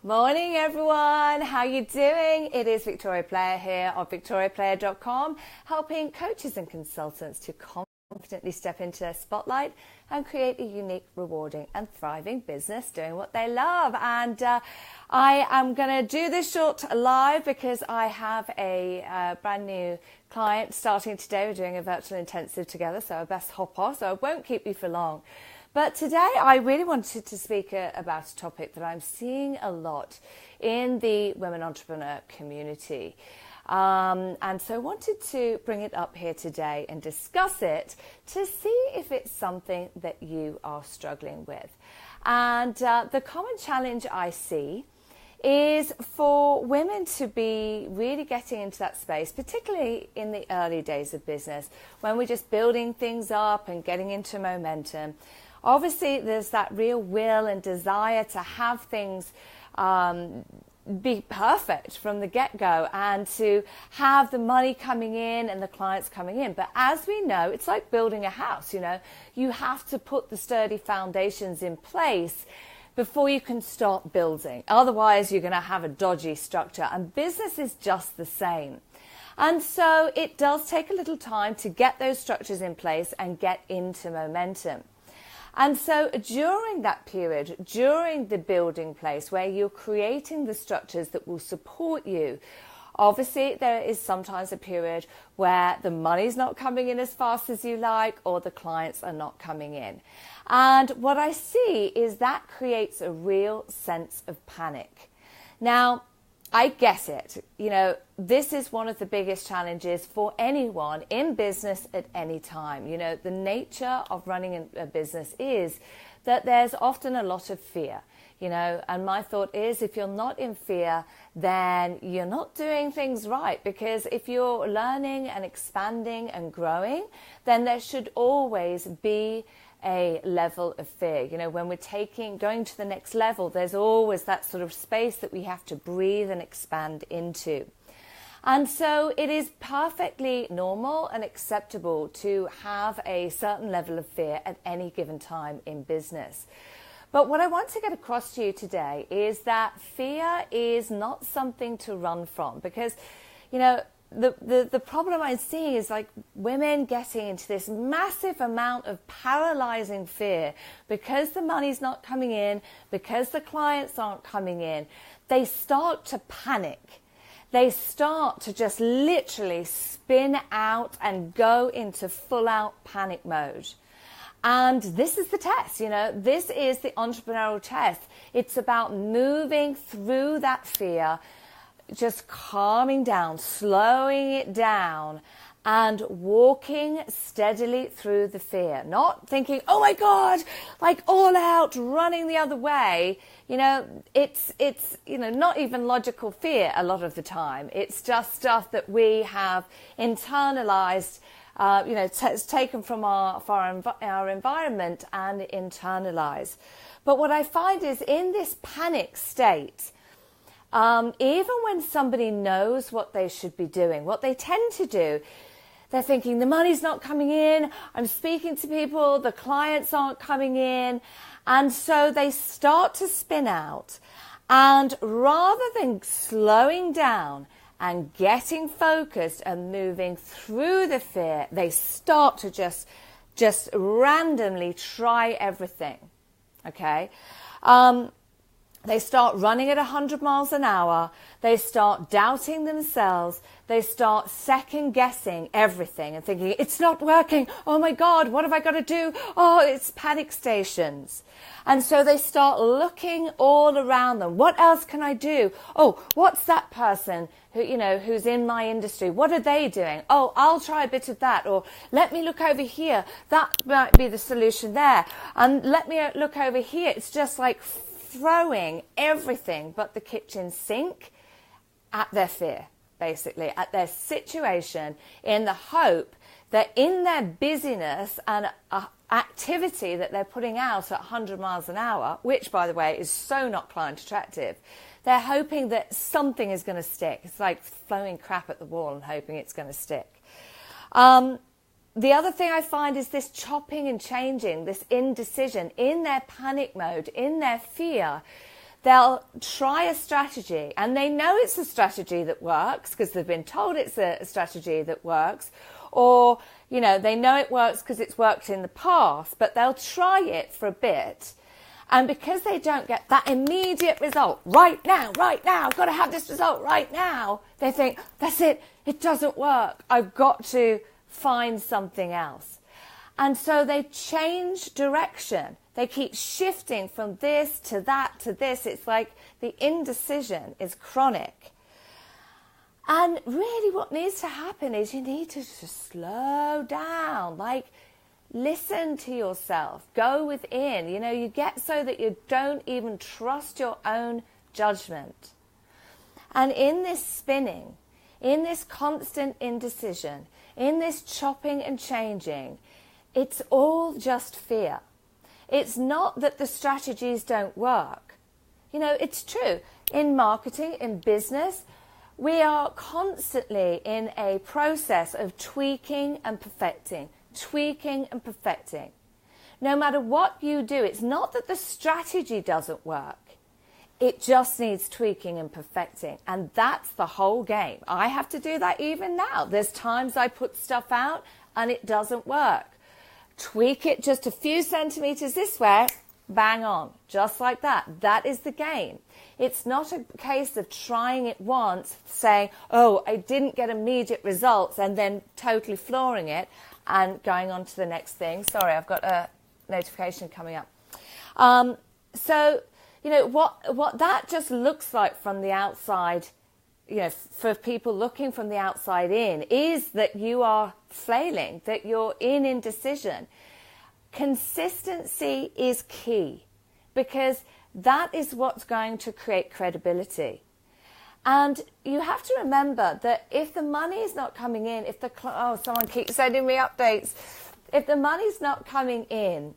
Morning everyone, how you doing? It is Victoria Player here on victoriaplayer.com, helping coaches and consultants to confidently step into their spotlight and create a unique, rewarding and thriving business doing what they love. And I am going to do this short live because I have a brand new client starting today. We're doing a virtual intensive together, so I best hop off, so I won't keep you for long. But today I really wanted to speak about a topic that I'm seeing a lot in the women entrepreneur community. And so I wanted to bring it up here today and discuss it to see if it's something that you are struggling with. And the common challenge I see is for women to be really getting into that space, particularly in the early days of business, when we're just building things up and getting into momentum. Obviously, there's that real will and desire to have things be perfect from the get-go and to have the money coming in and the clients coming in. But as we know, it's like building a house, you have to put the sturdy foundations in place before you can start building. Otherwise, you're going to have a dodgy structure, and business is just the same. And so it does take a little time to get those structures in place and get into momentum. And so during that period, during the building place where you're creating the structures that will support you, obviously there is sometimes a period where the money's not coming in as fast as you like, or the clients are not coming in. And what I see is that creates a real sense of panic. Now, I get it. This is one of the biggest challenges for anyone in business at any time. The nature of running a business is that there's often a lot of fear, and my thought is if you're not in fear, then you're not doing things right, because if you're learning and expanding and growing, then there should always be a level of fear. When we're going to the next level, there's always that sort of space that we have to breathe and expand into. And so it is perfectly normal and acceptable to have a certain level of fear at any given time in business. But what I want to get across to you today is that fear is not something to run from, because, the problem I'm seeing is like women getting into this massive amount of paralyzing fear because the money's not coming in, because the clients aren't coming in. They start to panic. They start to just literally spin out and go into full out panic mode. And this is the test, this is the entrepreneurial test. It's about moving through that fear, just calming down, slowing it down, and walking steadily through the fear. Not thinking, oh my God, like all out, running the other way. It's not even logical fear a lot of the time. It's just stuff that we have internalized, it's taken from our environment and internalized. But what I find is in this panic state, even when somebody knows what they should be doing, what they tend to do, they're thinking the money's not coming in, I'm speaking to people, the clients aren't coming in, and so they start to spin out. And rather than slowing down and getting focused and moving through the fear, they start to just randomly try everything. Okay? They start running at 100 miles an hour. They start doubting themselves. They start second guessing everything and thinking, it's not working. Oh my God, what have I got to do? Oh, it's panic stations. And so they start looking all around them. What else can I do? Oh, what's that person who's in my industry? What are they doing? Oh, I'll try a bit of that. Or let me look over here. That might be the solution there. And let me look over here. It's just like throwing everything but the kitchen sink at their fear, basically, at their situation, in the hope that in their busyness and activity that they're putting out at 100 miles an hour, which, by the way, is so not client attractive, they're hoping that something is going to stick. It's like throwing crap at the wall and hoping it's going to stick. The other thing I find is this chopping and changing, this indecision in their panic mode, in their fear. they'll try a strategy and they know it's a strategy that works because they've been told it's a strategy that works, or, you know, they know it works because it's worked in the past, but they'll try it for a bit. And because they don't get that immediate result right now, I've got to have this result right now, they think, that's it, it doesn't work. I've got to find something else. And so they change direction. They keep shifting from this to that to this. It's like the indecision is chronic. And really what needs to happen is you need to just slow down, like listen to yourself, go within. You know, you get so that you don't even trust your own judgment. And in this spinning, in this constant indecision, in this chopping and changing, it's all just fear. It's not that the strategies don't work. You know, it's true. In marketing, in business, we are constantly in a process of tweaking and perfecting. No matter what you do, it's not that the strategy doesn't work. It just needs tweaking and perfecting. And that's the whole game. I have to do that even now. There's times I put stuff out and it doesn't work. Tweak it just a few centimeters this way, bang on, just like that. That is the game. It's not a case of trying it once, saying, oh, I didn't get immediate results, and then totally flooring it and going on to the next thing. Sorry, I've got a notification coming up. So, you know, what that just looks like from the outside, you know, for people looking from the outside in, is that you are flailing, that you're in indecision. Consistency is key, because that is what's going to create credibility. And you have to remember that if the money is not coming in, if the someone keeps sending me updates, if the money's not coming in,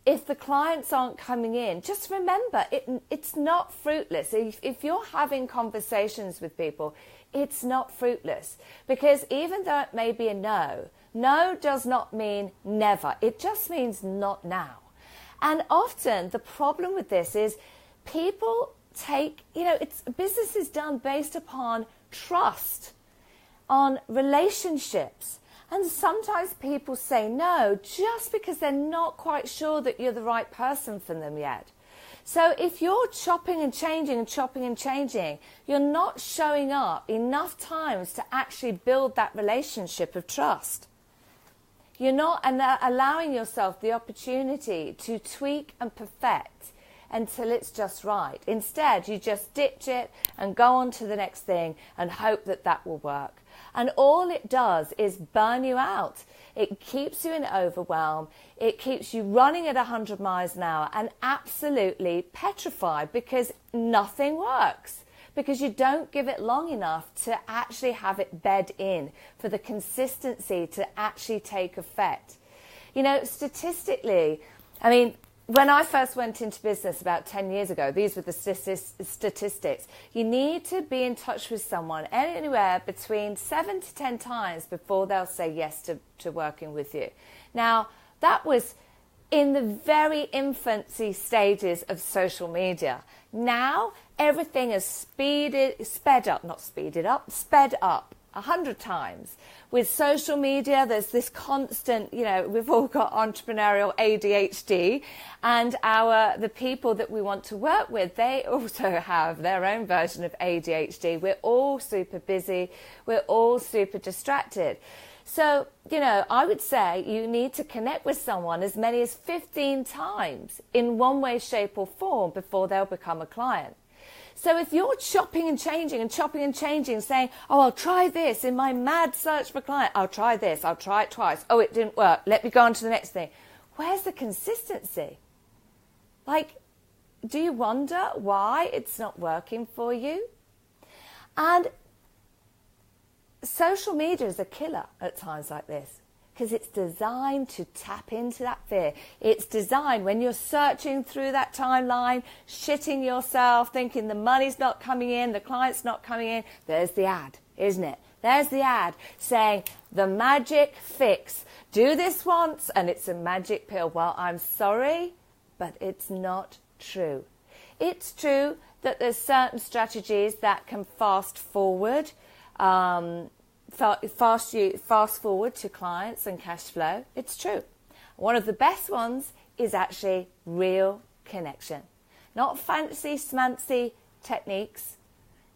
if the clients aren't coming in, just remember it's not fruitless. If you're having conversations with people, it's not fruitless, because even though it may be a no does not mean never. It just means not now. And often the problem with this is people take, you know, business is done based upon trust, on relationships. And sometimes people say no just because they're not quite sure that you're the right person for them yet. So if you're chopping and changing, you're not showing up enough times to actually build that relationship of trust. You're not allowing yourself the opportunity to tweak and perfect until it's just right. Instead, you just ditch it and go on to the next thing and hope that that will work. And all it does is burn you out. It keeps you in overwhelm. It keeps you running at 100 miles an hour and absolutely petrified, because nothing works, because you don't give it long enough to actually have it bed in, for the consistency to actually take effect. You know, statistically, I mean, when I first went into business about 10 years ago, these were the statistics. You need to be in touch with someone anywhere between 7 to 10 times before they'll say yes to working with you. Now, that was in the very infancy stages of social media. Now, everything is sped up 100 times. With social media, there's this constant, you know, we've all got entrepreneurial ADHD, and the people that we want to work with, they also have their own version of ADHD. We're all super busy. We're all super distracted. So, you know, I would say you need to connect with someone as many as 15 times in one way, shape or form before they'll become a client. So if you're chopping and changing, saying, oh, I'll try this in my mad search for client. I'll try this. I'll try it twice. Oh, it didn't work. Let me go on to the next thing. Where's the consistency? Like, do you wonder why it's not working for you? And social media is a killer at times like this, because it's designed to tap into that fear. It's designed, when you're searching through that timeline, shitting yourself, thinking the money's not coming in, the client's not coming in, there's the ad, isn't it? There's the ad saying, the magic fix. Do this once and it's a magic pill. Well, I'm sorry, but it's not true. It's true that there's certain strategies that can fast forward to clients and cash flow. It's true. One of the best ones is actually real connection. Not fancy, smancy techniques,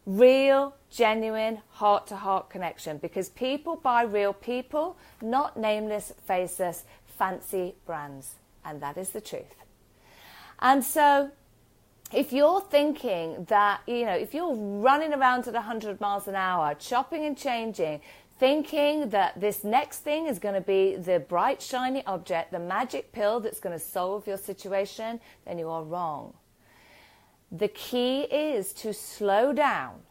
real, genuine, heart-to-heart connection, because people buy real people, not nameless, faceless, fancy brands. And that is the truth. And so if you're thinking that, if you're running around at 100 miles an hour, chopping and changing, thinking that this next thing is going to be the bright, shiny object, the magic pill that's going to solve your situation, then you are wrong. The key is to slow down,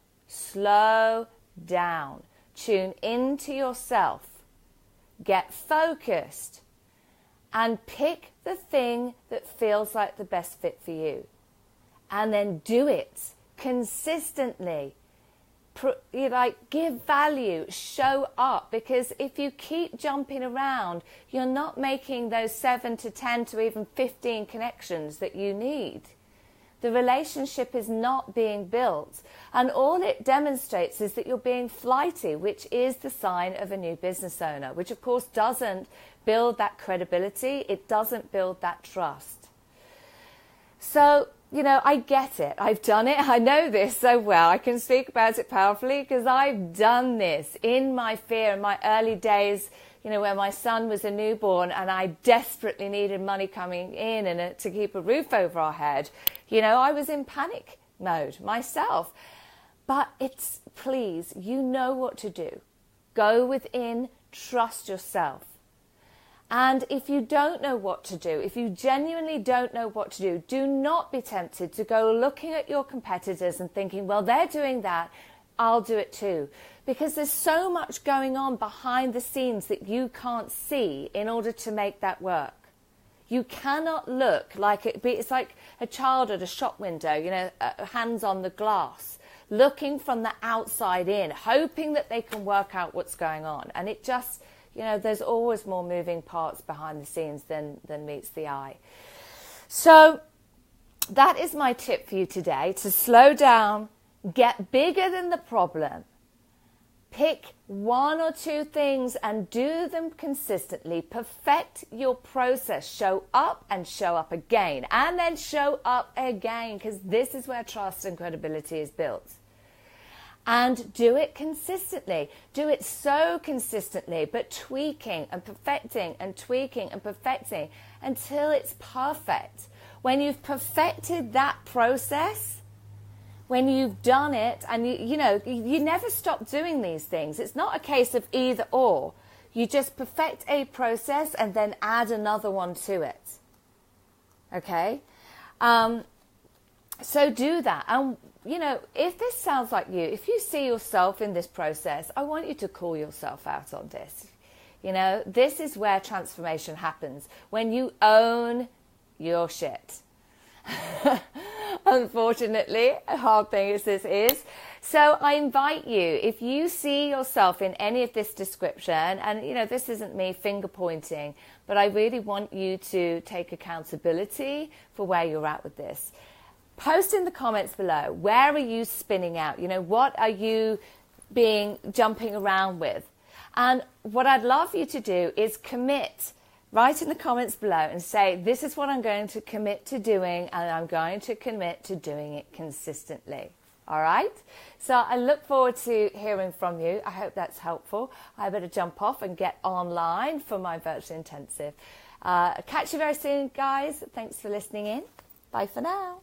tune into yourself, get focused, and pick the thing that feels like the best fit for you. And then do it consistently. Give value, show up, because if you keep jumping around, you're not making those 7 to 10 to even 15 connections that you need. The relationship is not being built, and all it demonstrates is that you're being flighty, which is the sign of a new business owner, which of course doesn't build that credibility, it doesn't build that trust. So, I get it. I've done it. I know this so well. I can speak about it powerfully because I've done this in my fear in my early days, where my son was a newborn and I desperately needed money coming in and to keep a roof over our head. I was in panic mode myself. But please, you know what to do. Go within, trust yourself. And if you don't know what to do, if you genuinely don't know what to do, do not be tempted to go looking at your competitors and thinking, well, they're doing that, I'll do it too. Because there's so much going on behind the scenes that you can't see in order to make that work. You cannot look like it's like a child at a shop window, hands on the glass, looking from the outside in, hoping that they can work out what's going on. And it just, there's always more moving parts behind the scenes than meets the eye. So that is my tip for you today, to slow down, get bigger than the problem. Pick 1 or 2 things and do them consistently. Perfect your process. Show up and show up again. And then show up again, because this is where trust and credibility is built. And do it consistently. Do it so consistently, but tweaking and perfecting and tweaking and perfecting until it's perfect. When you've perfected that process, when you've done it, and you never stop doing these things. It's not a case of either or. You just perfect a process and then add another one to it. Okay? So do that. And, if this sounds like you, if you see yourself in this process, I want you to call yourself out on this. This is where transformation happens, when you own your shit. Unfortunately, a hard thing as this is. So I invite you, if you see yourself in any of this description, and this isn't me finger pointing, but I really want you to take accountability for where you're at with this. Post in the comments below, where are you spinning out? What are you jumping around with? And what I'd love you to do is commit. Write in the comments below and say, this is what I'm going to commit to doing, and I'm going to commit to doing it consistently. All right? So I look forward to hearing from you. I hope that's helpful. I better jump off and get online for my virtual intensive. Catch you very soon, guys. Thanks for listening in. Bye for now.